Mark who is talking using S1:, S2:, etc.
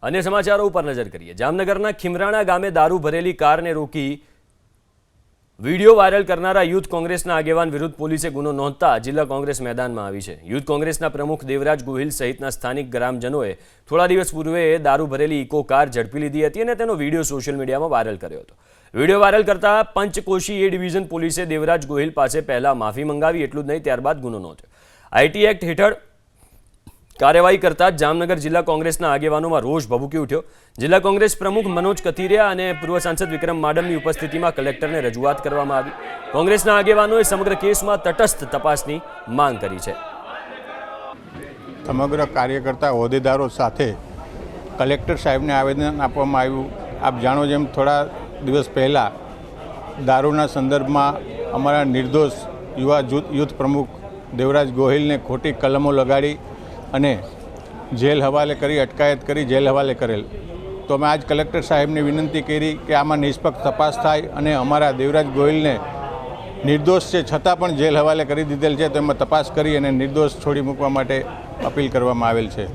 S1: अन्य समाचारों पर नजर करिए। जामनगरना खिमराणा गामे दारू भरेली कारने रोकी वीडियो वायरल करनारा यूथ कोंग्रेसना आगेवान विरुद्ध पोलीसे गुनो नोंधता जिल्ला कोंग्रेस मैदानमां आवी छे। यूथ कोंग्रेसना प्रमुख देवराज गोहिल सहितना स्थानिक ग्रामजनोए थोड़ा दिवस पूर्वे दारू भरेली इको कार झड़पी लीधी हती अने तेनो विडियो सोशल मीडियामां वायरल कर्यो हतो। विडियो वायरल करता पंचकोशी ए डिविजन पोलीसे देवराज गोहिल पासे पहला माफी मंगावी, एटલું જ નહીં ત્યારબાદ गुनो नोंध्यो। आईटी एक्ट हेठळ कार्यवाही करता जामनगर जिला कोंग्रेसना आगेवानोमां रोष भभूकी उठ्यो। जिला कोंग्रेस प्रमुख मनोज कथीरिया અને પૂર્વ સાંસદ વિક્રમ માડમની ઉપસ્થિતિમાં કલેક્ટરને રજૂઆત કરવામાં આવી। કોંગ્રેસના આગેવાનોએ સમગ્ર કેસમાં તટસ્થ તપાસની માંગ કરી છે।
S2: સમગ્ર કાર્યકર્તા હોદ્દેદારો સાથે કલેક્ટર સાહેબને આવેદન આપવામાં આવ્યું। આપ જાણો જેમ થોડા દિવસ પહેલાં દારૂના સંદર્ભમાં અમારા નિર્દોષ યુવા યુથ પ્રમુખ દેવરાજ ગોહિલને ખોટી કલમો લગાડી અને જેલ હવાલે કરી અટકાયત કરી જેલ હવાલે કરેલ। તો મેં આજ કલેક્ટર સાહેબને વિનંતી કરી કે આમાં નિષ્પક્ષ તપાસ થાય અને અમારા દેવરાજ ગોહિલને નિર્દોષ છે છતાં પણ જેલ હવાલે કરી દીધેલ છે, તો એમાં તપાસ કરી અને નિર્દોષ છોડી મૂકવા માટે અપીલ કરવામાં આવેલ છે।